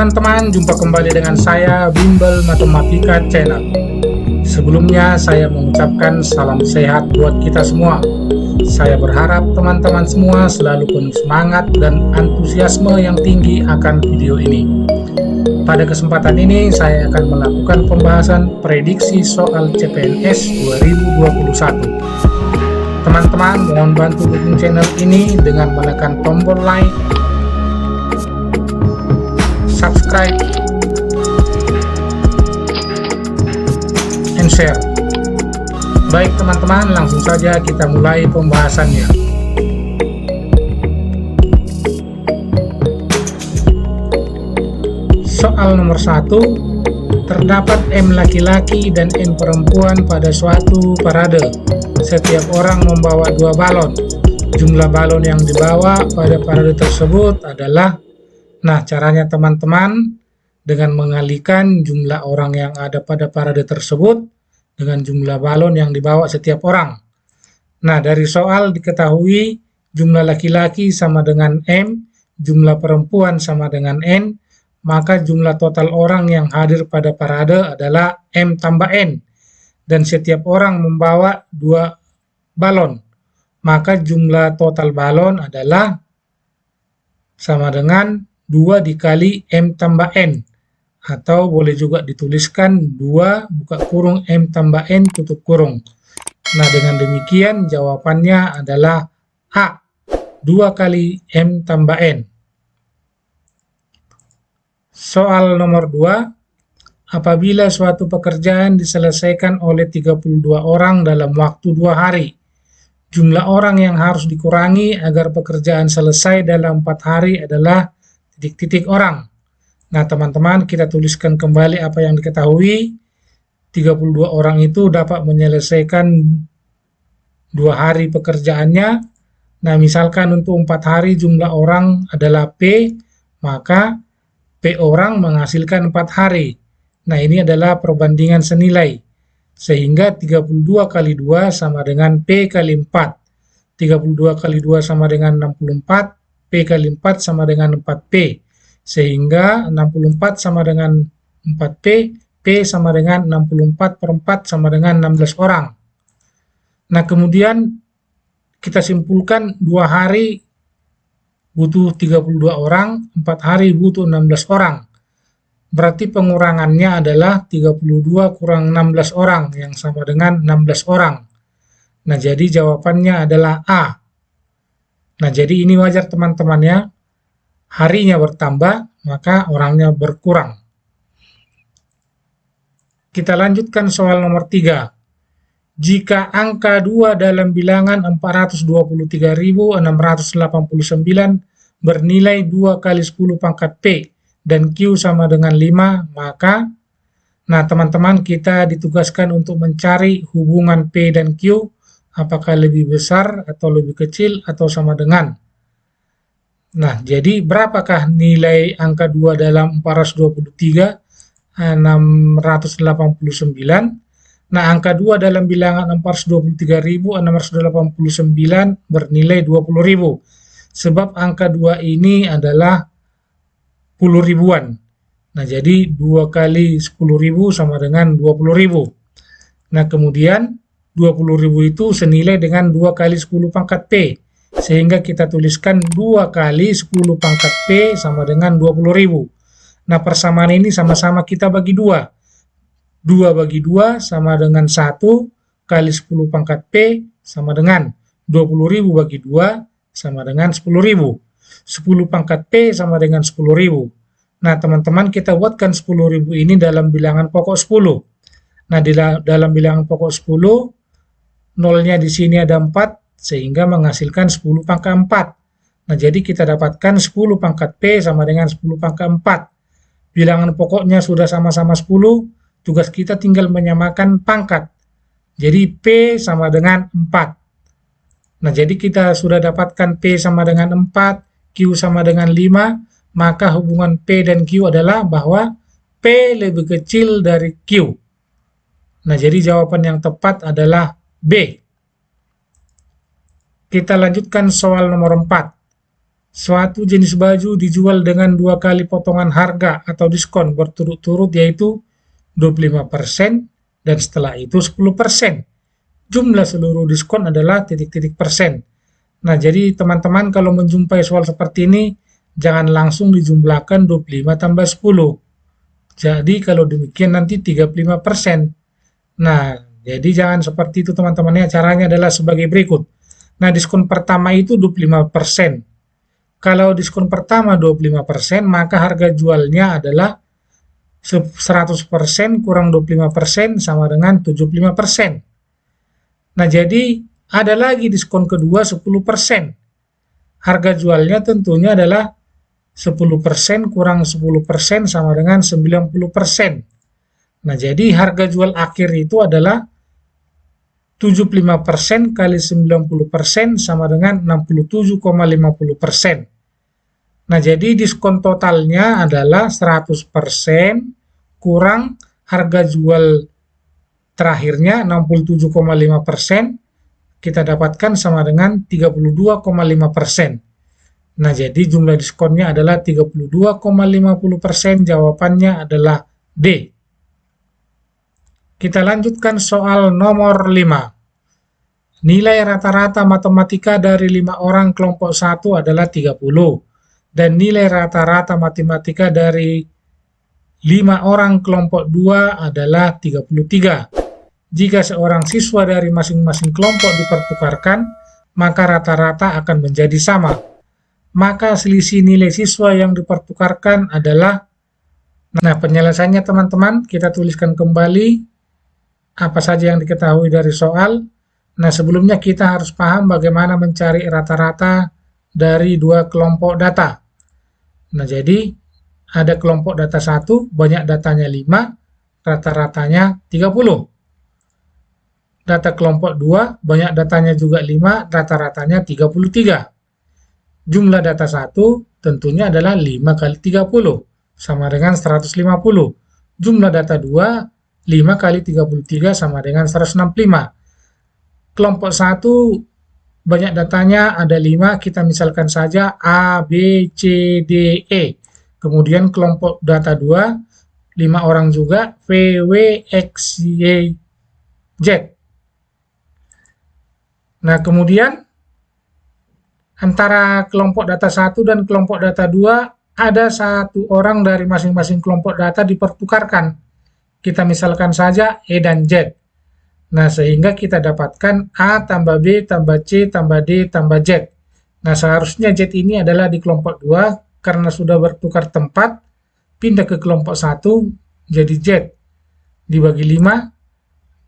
teman-teman, jumpa kembali dengan saya Bimbel Matematika Channel. Sebelumnya saya mengucapkan salam sehat buat kita semua. Saya berharap teman-teman semua selalu penuh semangat dan antusiasme yang tinggi akan video ini. Pada kesempatan ini saya akan melakukan pembahasan prediksi soal CPNS 2021. Teman-teman mohon bantu dukung channel ini dengan menekan tombol like, subscribe, and share. Baik teman-teman, langsung saja kita mulai pembahasannya. Soal nomor 1, terdapat M laki-laki dan N perempuan pada suatu parade. Setiap orang membawa 2 balon. Jumlah balon yang dibawa pada parade tersebut adalah, nah caranya teman-teman dengan mengalihkan jumlah orang yang ada pada parade tersebut dengan jumlah balon yang dibawa setiap orang. Nah dari soal diketahui jumlah laki-laki sama dengan M, jumlah perempuan sama dengan N, maka jumlah total orang yang hadir pada parade adalah M tambah N. Dan setiap orang membawa 2 balon, maka jumlah total balon adalah sama dengan 2 dikali M tambah N, atau boleh juga dituliskan 2 buka kurung M tambah N tutup kurung. Nah dengan demikian jawabannya adalah A, 2 kali M tambah N. Soal nomor 2, apabila suatu pekerjaan diselesaikan oleh 32 orang dalam waktu 2 hari, jumlah orang yang harus dikurangi agar pekerjaan selesai dalam 4 hari adalah titik-titik orang. Nah teman-teman, kita tuliskan kembali apa yang diketahui. 32 orang itu dapat menyelesaikan 2 hari pekerjaannya. Nah misalkan untuk 4 hari jumlah orang adalah P, maka P orang menghasilkan 4 hari. Nah ini adalah perbandingan senilai, sehingga 32 kali 2 sama dengan P kali 4. 32 kali 2 sama dengan 64, P kali 4 sama dengan 4P. Sehingga 64 sama dengan 4P, P sama dengan 64 per 4 sama dengan 16 orang. Nah kemudian kita simpulkan 2 hari butuh 32 orang, 4 hari butuh 16 orang. Berarti pengurangannya adalah 32 kurang 16 orang, yang sama dengan 16 orang. Nah, jadi jawabannya adalah A. Nah, jadi ini wajar teman-teman ya. Harinya bertambah, maka orangnya berkurang. Kita lanjutkan soal nomor 3. Jika angka 2 dalam bilangan 423.689 bernilai 2 kali 10 pangkat P dan Q sama dengan 5, maka, nah teman-teman kita ditugaskan untuk mencari hubungan P dan Q, apakah lebih besar atau lebih kecil atau sama dengan. Nah jadi berapakah nilai angka 2 dalam 423.689? Nah, angka 2 dalam bilangan 423.689 bernilai 20.000. Sebab angka 2 ini adalah puluh ribuan. Nah, jadi 2 kali 10.000 sama dengan 20.000. Nah, kemudian 20.000 itu senilai dengan 2 kali 10 pangkat P. Sehingga kita tuliskan 2 kali 10 pangkat P sama dengan 20.000. Nah, persamaan ini sama-sama kita bagi 2. 2 bagi 2 sama dengan 1 kali 10 pangkat P sama dengan 20.000 bagi 2 sama dengan 10.000. 10 pangkat P sama dengan 10.000. Nah teman-teman kita buatkan 10.000 ini dalam bilangan pokok 10. Nah dalam bilangan pokok 10, nolnya di sini ada 4 sehingga menghasilkan 10 pangkat 4. Nah jadi kita dapatkan 10 pangkat P sama dengan 10 pangkat 4. Bilangan pokoknya sudah sama-sama 10. Tugas kita tinggal menyamakan pangkat. Jadi P sama dengan 4. Nah, jadi kita sudah dapatkan P sama dengan 4, Q sama dengan 5, maka hubungan P dan Q adalah bahwa P lebih kecil dari Q. Nah, jadi jawaban yang tepat adalah B. Kita lanjutkan soal nomor 4. suatu jenis baju dijual dengan 2 kali potongan harga atau diskon berturut-turut, yaitu 25% dan setelah itu 10%. Jumlah seluruh diskon adalah titik-titik persen. Nah, jadi teman-teman kalau menjumpai soal seperti ini, jangan langsung dijumlahkan 25 tambah 10. Jadi kalau demikian nanti 35%. Nah, jadi jangan seperti itu teman-temannya. Caranya adalah sebagai berikut. Nah, diskon pertama itu 25%. Kalau diskon pertama 25%, maka harga jualnya adalah 100% kurang 25% sama dengan 75%. Nah, jadi ada lagi diskon kedua 10%. Harga jualnya tentunya adalah 10% kurang 10% sama dengan 90%. Nah, jadi harga jual akhir itu adalah 75% kali 90% sama dengan 67,50%. Nah, jadi diskon totalnya adalah 100% kurang harga jual terakhirnya 67,5%, kita dapatkan sama dengan 32,5%. Nah, jadi jumlah diskonnya adalah 32,50%, jawabannya adalah D. Kita lanjutkan soal nomor 5. Nilai rata-rata matematika dari 5 orang kelompok 1 adalah 30, dan nilai rata-rata matematika dari 5 orang kelompok 2 adalah 33. Jika seorang siswa dari masing-masing kelompok dipertukarkan, maka rata-rata akan menjadi sama. Maka selisih nilai siswa yang dipertukarkan adalah, nah penyelesaiannya teman-teman, kita tuliskan kembali apa saja yang diketahui dari soal. Nah, sebelumnya kita harus paham bagaimana mencari rata-rata dari 2 kelompok data. Nah, jadi ada kelompok data 1, banyak datanya 5, rata-ratanya 30. Data kelompok 2, banyak datanya juga 5, rata-ratanya 33. Jumlah data 1 tentunya adalah 5 kali 30, sama dengan 150. Jumlah data 2, 5 kali 33 sama dengan 165. Kelompok 1, banyak datanya ada 5, kita misalkan saja A, B, C, D, E. Kemudian kelompok data 2, 5 orang juga, V, W, X, Y, Z. Nah, kemudian antara kelompok data 1 dan kelompok data 2, ada 1 orang dari masing-masing kelompok data dipertukarkan. Kita misalkan saja E dan Z. Nah, sehingga kita dapatkan A tambah B tambah C tambah D tambah Z. Nah, seharusnya Z ini adalah di kelompok 2, karena sudah bertukar tempat, pindah ke kelompok 1, jadi Z. Dibagi 5,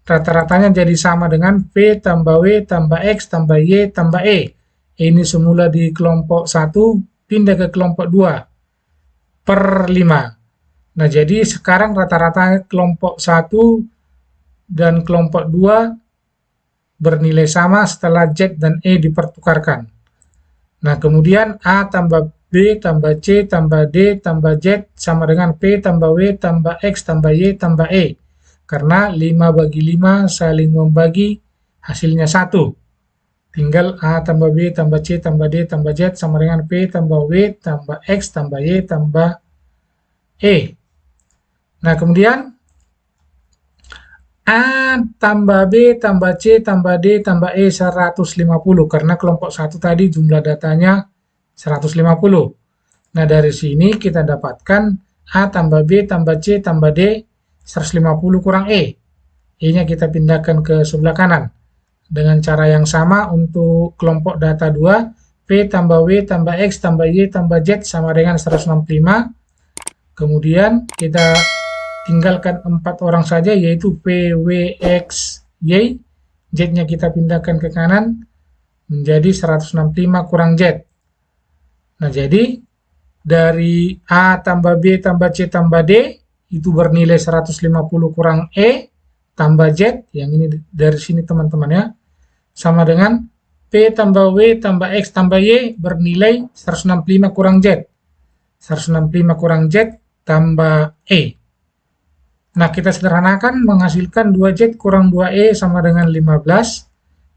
rata-ratanya jadi sama dengan V tambah W tambah X tambah Y tambah E. Ini semula di kelompok 1, pindah ke kelompok 2, per 5. Nah, jadi sekarang rata-rata kelompok 1 dan kelompok 2 bernilai sama setelah Z dan E dipertukarkan. Nah, kemudian A tambah B tambah C tambah D tambah Z sama dengan P tambah W tambah X tambah Y tambah E. Karena 5 bagi 5 saling membagi, hasilnya 1. Tinggal A tambah B tambah C tambah D tambah Z sama dengan P tambah W tambah X tambah Y tambah E. Nah, kemudian A tambah B tambah C tambah D tambah E 150, karena kelompok 1 tadi jumlah datanya 150. Nah, dari sini kita dapatkan A tambah B tambah C tambah D 150 kurang E. E-nya kita pindahkan ke sebelah kanan. Dengan cara yang sama untuk kelompok data 2, P tambah W tambah X tambah Y tambah Z sama dengan 165. Kemudian kita tinggalkan 4 orang saja, yaitu P, W, X, Y. Z-nya kita pindahkan ke kanan, menjadi 165 kurang Z. Nah, jadi dari A tambah B tambah C tambah D, itu bernilai 150 kurang E, tambah Z, yang ini dari sini teman-teman ya, sama dengan P tambah W tambah X tambah Y bernilai 165 kurang Z. 165 kurang Z tambah E. Nah, kita sederhanakan, menghasilkan 2Z kurang 2E sama dengan 15.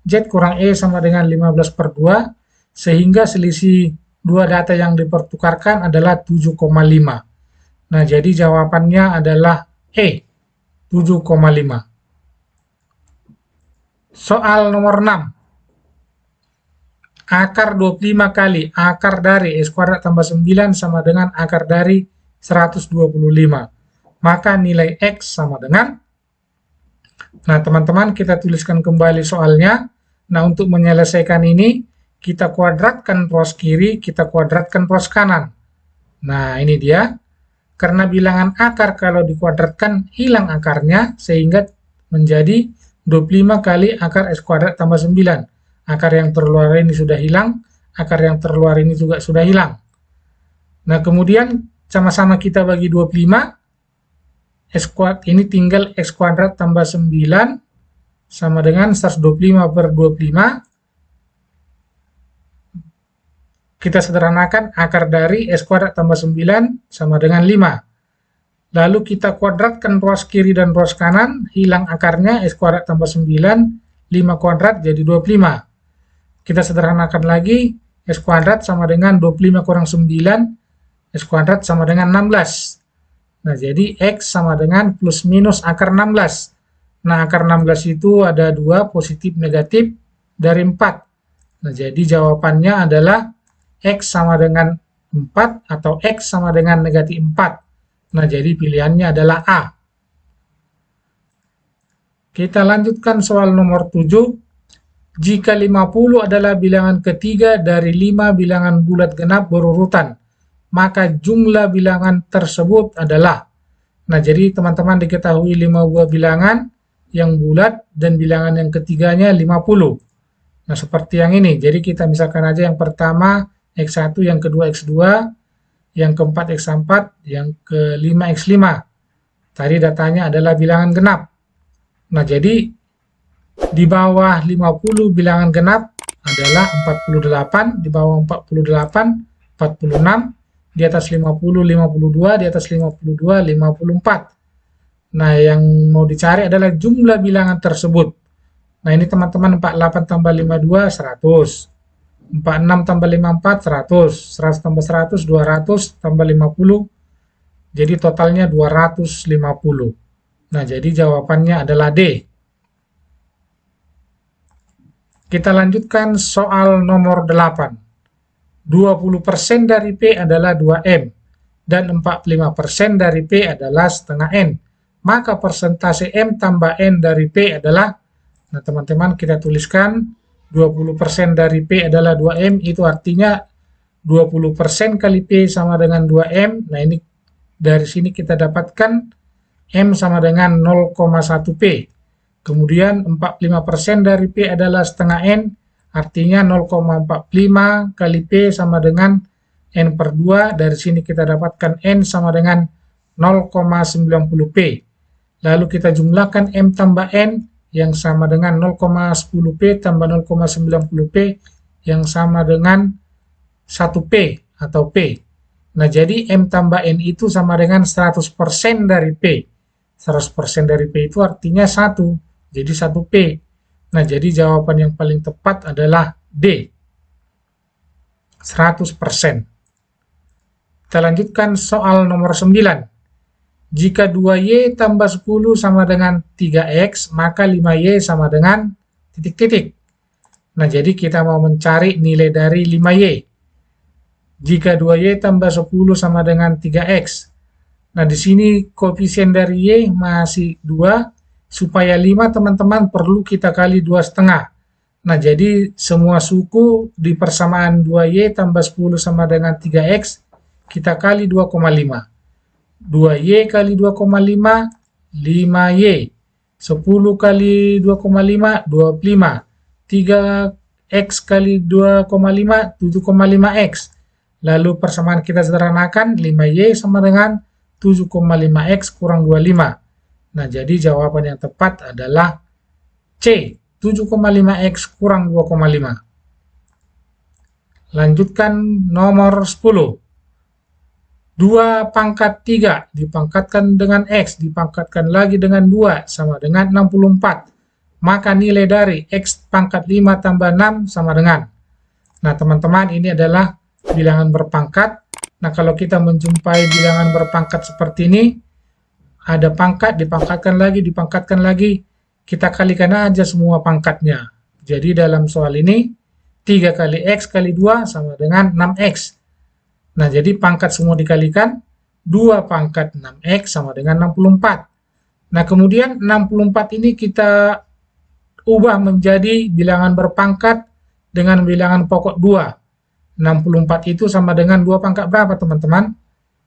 Z kurang E sama dengan 15 per 2, sehingga selisih dua data yang dipertukarkan adalah 7,5. Nah, jadi jawabannya adalah E, 7,5. Soal nomor 6. Akar 25 kali akar dari X kuadrat tambah 9 sama dengan akar dari 125. Maka nilai X sama dengan, nah teman-teman kita tuliskan kembali soalnya. Nah, untuk menyelesaikan ini, kita kuadratkan ruas kiri, kita kuadratkan ruas kanan. Nah, ini dia. Karena bilangan akar kalau dikuadratkan hilang akarnya, sehingga menjadi 25 kali akar X kuadrat tambah 9. Akar yang terluar ini sudah hilang, akar yang terluar ini juga sudah hilang. Nah, kemudian sama-sama kita bagi 25, X kuadrat ini tinggal X kuadrat tambah 9 sama dengan 125 per 25. Kita sederhanakan, akar dari X kuadrat tambah 9 sama dengan 5. Lalu kita kuadratkan ruas kiri dan ruas kanan, hilang akarnya, X kuadrat tambah 9, 5 kuadrat jadi 25. Kita sederhanakan lagi, X kuadrat sama dengan 25 kurang 9, X kuadrat sama dengan 16. Nah, jadi X sama dengan plus minus akar 16. Nah, akar 16 itu ada 2, positif negatif, dari 4. Nah, jadi jawabannya adalah X sama dengan 4 atau X sama dengan negatif 4. Nah, jadi pilihannya adalah A. Kita lanjutkan soal nomor 7. Jika 50 adalah bilangan ketiga dari 5 bilangan bulat genap berurutan, maka jumlah bilangan tersebut adalah. Nah, jadi teman-teman diketahui 5 buah bilangan yang bulat dan bilangan yang ketiganya 50. Nah, seperti yang ini. Jadi kita misalkan aja yang pertama X1, yang kedua X2, yang keempat X4, yang kelima X5. Tadi datanya adalah bilangan genap. Nah, jadi di bawah 50 bilangan genap adalah 48, di bawah 48, 46, di atas 50, 52, di atas 52, 54. Nah, yang mau dicari adalah jumlah bilangan tersebut. Nah, ini teman-teman 48 tambah 52, 100. 46 tambah 54, 100. 100 tambah 100, 200 tambah 50. Jadi totalnya 250. Nah, jadi jawabannya adalah D. Kita lanjutkan soal nomor 8. 20% dari P adalah 2M, dan 45% dari P adalah setengah N. Maka persentase M tambah N dari P adalah, nah teman-teman kita tuliskan, 20% dari P adalah 2M, itu artinya 20% kali P sama dengan 2M. Nah, ini dari sini kita dapatkan M sama dengan 0,1 P. Kemudian 45% dari P adalah setengah N, artinya 0,45 kali P sama dengan N per 2. Dari sini kita dapatkan N sama dengan 0,90 P. Lalu kita jumlahkan M tambah N yang sama dengan 0,10 P tambah 0,90 P yang sama dengan 1 P atau P. Nah, jadi M tambah N itu sama dengan 100% dari P. 100% dari P itu artinya 1, jadi 1 P. Nah, jadi jawaban yang paling tepat adalah D, 100%. Kita lanjutkan soal nomor 9. Jika 2Y tambah 10 sama dengan 3X, maka 5Y sama dengan titik-titik. Nah, jadi kita mau mencari nilai dari 5Y. Jika 2Y tambah 10 sama dengan 3X. Nah, di sini koefisien dari Y masih 2. Supaya 5, teman-teman, perlu kita kali 2,5. Nah, jadi semua suku di persamaan 2Y tambah 10 sama dengan 3X, kita kali 2,5. 2Y kali 2,5, 5Y. 10 kali 2,5, 25. 3X kali 2,5, 7,5X. Lalu persamaan kita sederhanakan, 5Y sama dengan 7,5X kurang 25. Nah, jadi jawaban yang tepat adalah C, 7,5X kurang 2,5. Lanjutkan nomor 10. 2 pangkat 3 dipangkatkan dengan X, dipangkatkan lagi dengan 2, sama dengan 64. Maka nilai dari X pangkat 5 tambah 6 sama dengan. Nah, teman-teman, ini adalah bilangan berpangkat. Nah, kalau kita menjumpai bilangan berpangkat seperti ini, ada pangkat, dipangkatkan lagi, kita kalikan aja semua pangkatnya. Jadi dalam soal ini, 3 kali X kali 2 sama dengan 6X. Nah, jadi pangkat semua dikalikan, 2 pangkat 6X sama dengan 64. Nah, kemudian 64 ini kita ubah menjadi bilangan berpangkat dengan bilangan pokok 2. 64 itu sama dengan 2 pangkat berapa, teman-teman?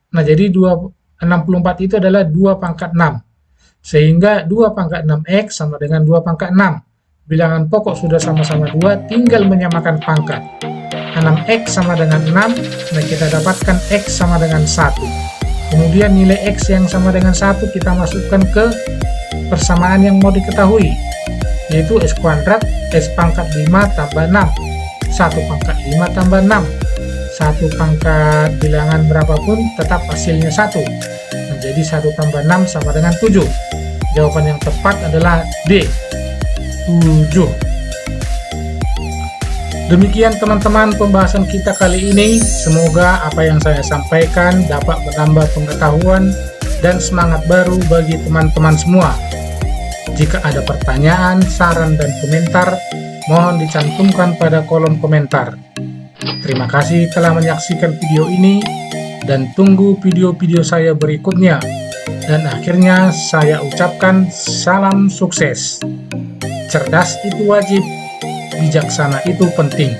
Nah, jadi 64 itu adalah 2 pangkat 6. Sehingga 2 pangkat 6X sama dengan 2 pangkat 6. Bilangan pokok sudah sama-sama 2, tinggal menyamakan pangkat. 6X sama dengan 6, nah kita dapatkan X sama dengan 1. Kemudian nilai X yang sama dengan 1 kita masukkan ke persamaan yang mau diketahui, yaitu X kuadrat, X pangkat 5 tambah 6. 1 pangkat 5 tambah 6. 1 pangkat bilangan berapapun tetap hasilnya 1. Menjadi 1 tambah 6 sama dengan 7. Jawaban yang tepat adalah D, 7. Demikian teman-teman pembahasan kita kali ini. Semoga apa yang saya sampaikan dapat menambah pengetahuan dan semangat baru bagi teman-teman semua. Jika ada pertanyaan, saran, dan komentar, mohon dicantumkan pada kolom komentar. Terima kasih telah menyaksikan video ini, dan tunggu video-video saya berikutnya. Dan akhirnya saya ucapkan salam sukses. Cerdas itu wajib, bijaksana itu penting.